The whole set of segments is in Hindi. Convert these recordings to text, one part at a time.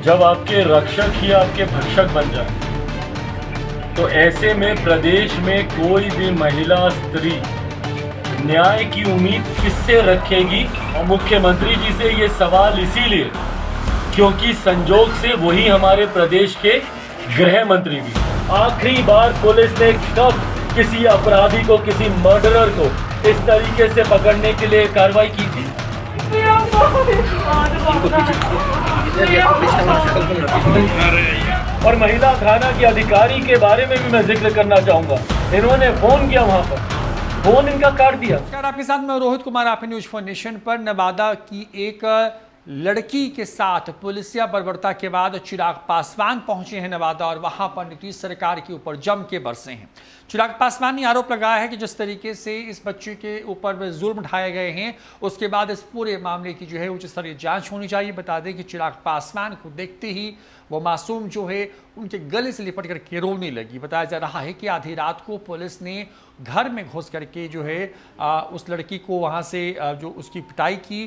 जब आपके रक्षक ही आपके भक्षक बन जाए तो ऐसे में प्रदेश में कोई भी महिला स्त्री न्याय की उम्मीद किससे रखेगी। और मुख्यमंत्री जी से ये सवाल इसीलिए क्योंकि संजोग से वही हमारे प्रदेश के गृह मंत्री भी। आखिरी बार पुलिस ने कब किसी अपराधी को, किसी मर्डरर को इस तरीके से पकड़ने के लिए कार्रवाई की थी? और महिला थाना के अधिकारी के बारे में भी मैं जिक्र करना चाहूंगा। इन्होंने फोन किया, वहां पर फोन इनका काट दिया। नमस्कार, आपके साथ मैं रोहित कुमार, आप न्यूज फॉर नेशन पर। नवादा की एक लड़की के साथ पुलिसिया बर्बरता के बाद चिराग पासवान पहुंचे हैं नवादा और वहां पर नीतीश सरकार के ऊपर जम के बरसे हैं। चिराग पासवान ने आरोप लगाया है कि जिस तरीके से इस बच्चे के ऊपर जुल्म ढाए गए हैं, उसके बाद इस पूरे मामले की जो है उच्च स्तरीय जांच होनी चाहिए। बता दें कि चिराग पासवान को देखते ही वो मासूम जो है उनके गले से लिपट करके रोने लगी। बताया जा रहा है कि आधी रात को पुलिस ने घर में घुस करके जो है उस लड़की को वहाँ से जो उसकी पिटाई की।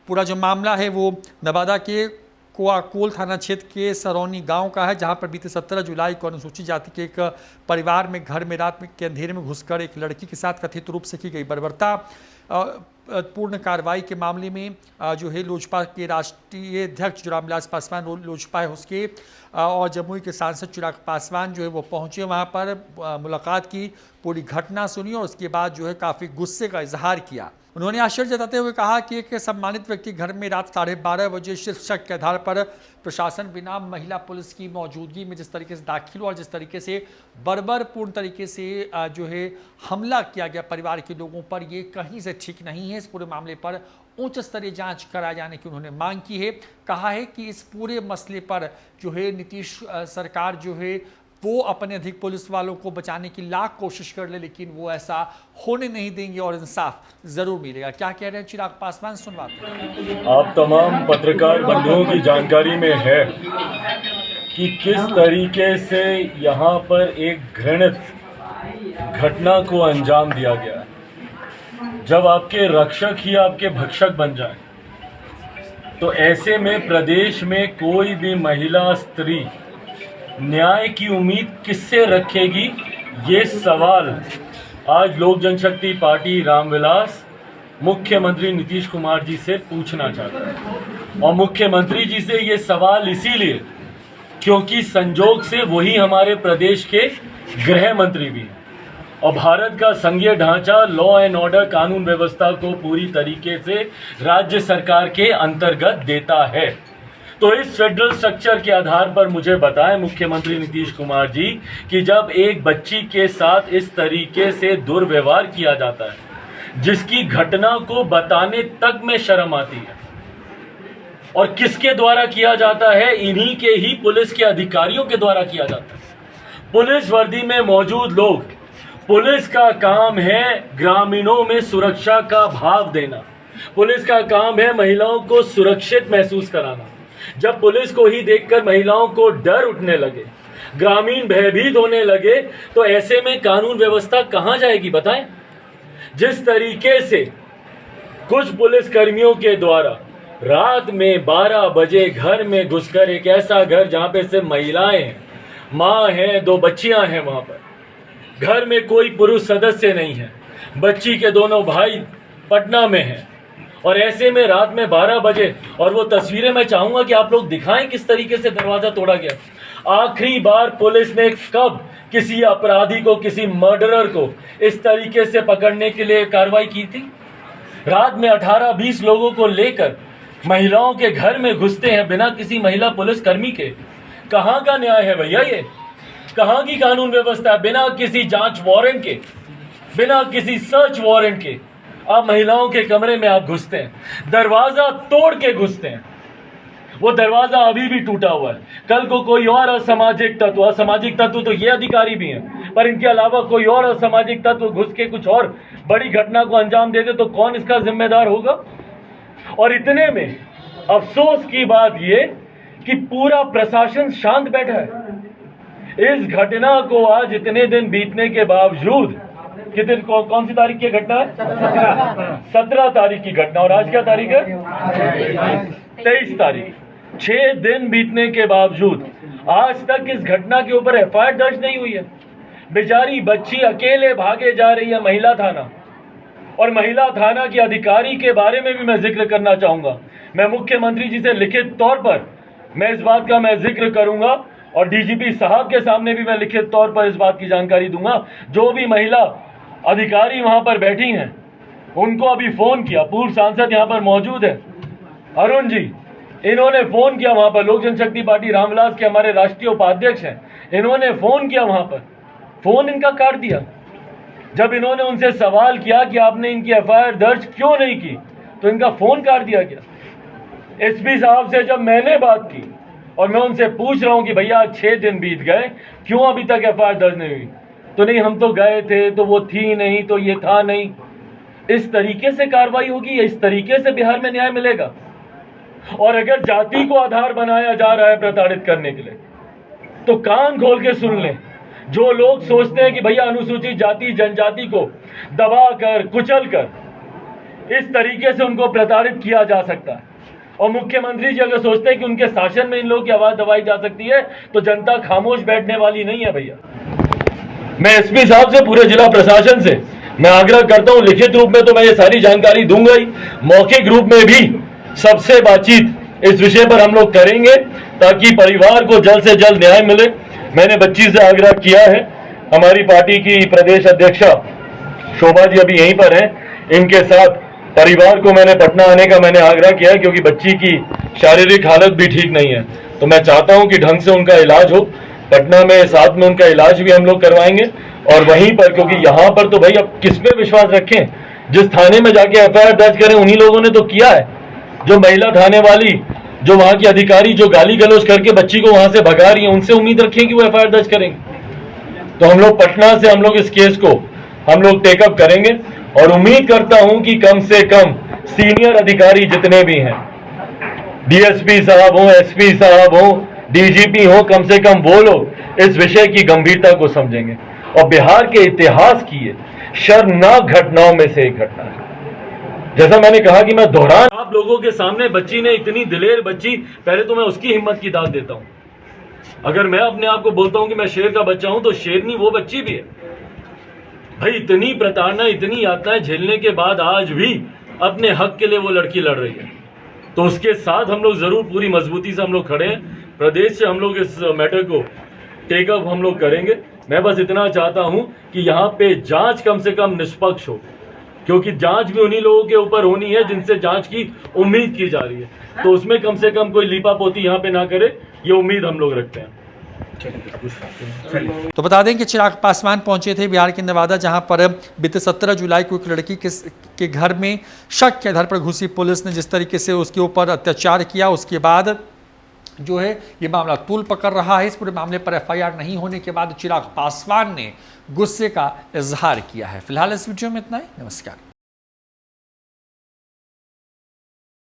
पूरा जो मामला है वो नवादा के कोआकोल थाना क्षेत्र के सरौनी गांव का है, जहां पर बीते 17 जुलाई को अनुसूचित जाति के एक परिवार में घर में रात में के अंधेरे में घुसकर एक लड़की के साथ कथित रूप से की गई बर्बरता। पूर्ण कार्रवाई के मामले में जो है लोजपा के राष्ट्रीय अध्यक्ष जो रामविलास पासवान लोजपा है उसके और जमुई के सांसद चिराग पासवान जो है वो पहुंचे वहां पर, मुलाकात की, पूरी घटना सुनी और उसके बाद जो है काफ़ी गुस्से का इजहार किया। उन्होंने आश्चर्य जताते हुए कहा कि एक सम्मानित व्यक्ति घर में रात 12:30 बजे सिर्फ शक के आधार पर प्रशासन बिना महिला पुलिस की मौजूदगी में जिस तरीके से दाखिल हुआ और जिस तरीके से बर्बरपूर्ण तरीके से जो है हमला किया गया परिवार के लोगों पर, ये कहीं से ठीक नहीं है। इस पूरे मामले पर उच्च स्तरीय जांच कराए जाने की उन्होंने मांग की है। कहा है कि इस पूरे मसले पर जो है नीतीश सरकार जो है वो अपने अधिक पुलिस वालों को बचाने की लाख कोशिश कर ले, लेकिन वो ऐसा होने नहीं देंगे और इंसाफ जरूर मिलेगा। क्या कह रहे हैं चिराग पासवान, सुनवाते हैं। आप तमाम पत्रकार बंधुओं की जानकारी में है कि किस तरीके से यहाँ पर एक घृणित घटना को अंजाम दिया गया। जब आपके रक्षक ही आपके भक्षक बन जाए तो ऐसे में प्रदेश में कोई भी महिला स्त्री न्याय की उम्मीद किससे रखेगी, ये सवाल आज लोक जनशक्ति पार्टी रामविलास मुख्यमंत्री नीतीश कुमार जी से पूछना चाहता है। और मुख्यमंत्री जी से ये सवाल इसीलिए क्योंकि संजोग से वही हमारे प्रदेश के गृह मंत्री भी हैं और भारत का संघीय ढांचा लॉ एंड ऑर्डर, कानून व्यवस्था को पूरी तरीके से राज्य सरकार के अंतर्गत देता है। तो इस फेडरल स्ट्रक्चर के आधार पर मुझे बताएं मुख्यमंत्री नीतीश कुमार जी कि जब एक बच्ची के साथ इस तरीके से दुर्व्यवहार किया जाता है, जिसकी घटना को बताने तक में शर्म आती है, और किसके द्वारा किया जाता है, इन्हीं के ही पुलिस के अधिकारियों के द्वारा किया जाता है। पुलिस वर्दी में मौजूद लोग, पुलिस का काम है ग्रामीणों में सुरक्षा का भाव देना, पुलिस का काम है महिलाओं को सुरक्षित महसूस कराना। जब पुलिस को ही देखकर महिलाओं को डर उठने लगे, ग्रामीण भयभीत होने लगे, तो ऐसे में कानून व्यवस्था कहां जाएगी बताएं। जिस तरीके से कुछ पुलिस कर्मियों के द्वारा रात में 12 बजे घर में घुसकर, एक ऐसा घर जहां पे सिर्फ महिलाएं हैं, माँ हैं, 2 बच्चियां हैं, वहां पर घर में कोई पुरुष सदस्य नहीं है, बच्ची के दोनों भाई पटना में हैं, और ऐसे में रात में 12 बजे, और वो तस्वीरें मैं चाहूंगा कि आप लोग दिखाएं किस तरीके से दरवाजा तोड़ा गया। आखिरी बार पुलिस ने कब किसी अपराधी को, किसी मर्डरर को इस तरीके से पकड़ने के लिए कार्रवाई की थी? रात में 18-20 लोगों को लेकर महिलाओं के घर में घुसते हैं बिना किसी महिला पुलिस कर्मी के। कहां का न्याय है भैया ये? कहां की कानून व्यवस्था? बिना किसी जांच वारंट के, बिना किसी सर्च वारंट के आप महिलाओं के कमरे में आप घुसते हैं, दरवाजा तोड़ के घुसते हैं। वो दरवाजा अभी भी टूटा हुआ है। कल को कोई और असामाजिक तत्व तो ये अधिकारी भी हैं, पर इनके अलावा कोई और असामाजिक तत्व घुस के कुछ और बड़ी घटना को अंजाम दे दे तो कौन इसका जिम्मेदार होगा? और इतने में अफसोस की बात ये कि पूरा प्रशासन शांत बैठा है। इस घटना को आज इतने दिन बीतने के बावजूद कौन सी तारीख की घटना है? 17 तारीख की घटना। और आज क्या तारीख है? 23 तारीख। 6 दिन बीतने के बावजूद आज तक इस घटना के ऊपर एफआईआर दर्ज नहीं हुई है। बेचारी बच्ची अकेले भागे जा रही है महिला थाना, और महिला थाना के अधिकारी के बारे में भी मैं जिक्र करना चाहूंगा। मैं मुख्यमंत्री जी से लिखित तौर पर मैं इस बात का मैं जिक्र करूंगा, और डीजीपी साहब के सामने भी मैं लिखित तौर पर इस बात की जानकारी दूंगा। जो भी महिला अधिकारी वहां पर बैठी हैं उनको अभी फोन किया। पूर्व सांसद यहां पर मौजूद है अरुण जी, इन्होंने फोन किया वहां पर। लोक जनशक्ति पार्टी रामविलास के हमारे राष्ट्रीय उपाध्यक्ष हैं, इन्होंने फोन किया वहां पर। फोन इनका काट दिया। जब इन्होंने उनसे सवाल किया कि आपने इनकी एफआईआर दर्ज क्यों नहीं की, तो इनका फोन काट दिया गया। एसपी साहब से जब मैंने बात की और मैं उनसे पूछ रहा हूं कि भैया 6 दिन बीत गए, क्यों अभी तक एफआईआर दर्ज नहीं हुई? तो नहीं, हम तो गए थे, तो वो थी नहीं, तो ये था नहीं। इस तरीके से कार्रवाई होगी? इस तरीके से बिहार में न्याय मिलेगा? और अगर जाति को आधार बनाया जा रहा है प्रताड़ित करने के लिए, तो कान खोल के सुन लें। जो लोग सोचते हैं कि भैया अनुसूचित जाति जनजाति को दबा कर कुचल कर इस तरीके से उनको प्रताड़ित किया जा सकता है, और मुख्यमंत्री जी अगर सोचते हैं कि उनके शासन में इन लोगों की आवाज दबाई जा सकती है, तो जनता खामोश बैठने वाली नहीं है भैया। मैं एसपी साहब से, पूरे जिला प्रशासन से मैं आग्रह करता हूं, लिखित रूप में तो मैं ये सारी जानकारी दूंगा ही, मौखिक रूप में भी सबसे बातचीत इस विषय पर हम लोग करेंगे ताकि परिवार को जल्द से जल्द न्याय मिले। मैंने बच्ची से आग्रह किया है, हमारी पार्टी की प्रदेश अध्यक्षा शोभा जी अभी यहीं पर हैं, इनके साथ परिवार को मैंने पटना आने का मैंने आग्रह किया है, क्योंकि बच्ची की शारीरिक हालत भी ठीक नहीं है। तो मैं चाहता हूं कि ढंग से उनका इलाज हो। पटना में साथ में उनका इलाज भी हम लोग करवाएंगे, और वहीं पर, क्योंकि यहाँ पर तो भाई अब किस पे विश्वास रखें? जिस थाने में जाके एफआईआर दर्ज करें उन्हीं लोगों ने तो किया है। जो महिला थाने वाली, जो वहां की अधिकारी जो गाली गलौज करके बच्ची को वहां से भगा रही है, उनसे उम्मीद रखें कि वो एफआईआर दर्ज करेंगे? तो हम लोग पटना से हम लोग इस केस को हम लोग टेकअप करेंगे, और उम्मीद करता हूं कि कम से कम सीनियर अधिकारी जितने भी हैं, डीएसपी साहब हो, एसपी साहब हो, डीजीपी हो, कम से कम वो लोग इस विषय की गंभीरता को समझेंगे। और बिहार के इतिहास की ये शर्मनाक घटनाओं में से एक घटना है। जैसा मैंने कहा कि मैं दोहरा, आप लोगों के सामने बच्ची ने, इतनी दिलेर बच्ची, पहले तो मैं उसकी हिम्मत की दाद देता हूं। अगर मैं अपने आप को बोलता हूं कि मैं शेर का बच्चा हूं, तो शेरनी वो बच्ची भी है भाई। इतनी प्रताड़ना, इतनी यातनाएं झेलने के बाद आज भी अपने हक के लिए वो लड़की लड़ रही है। तो उसके साथ हम लोग जरूर पूरी मजबूती से हम लोग खड़े हैं। प्रदेश से हम लोग इस मैटर को टेकअप हम लोग करेंगे। मैं बस इतना चाहता हूं कि यहाँ पे जांच कम से कम निष्पक्ष हो, क्योंकि जांच भी उन्हीं लोगों के ऊपर होनी है जिनसे जांच की उम्मीद की जा रही है। तो उसमें कम से कम कोई लीपापोती यहाँ पे ना करे, ये उम्मीद हम लोग रखते हैं। तो बता दें कि चिराग पासवान पहुंचे थे बिहार के नवादा, जहां पर बीते 17 जुलाई को एक लड़की के घर में शक के आधार पर घुसी पुलिस ने जिस तरीके से उसके ऊपर अत्याचार किया, उसके बाद जो है ये मामला तूल पकड़ रहा है। इस पूरे मामले पर एफआईआर नहीं होने के बाद चिराग पासवान ने गुस्से का इजहार किया है। फिलहाल इस वीडियो में इतना ही। नमस्कार।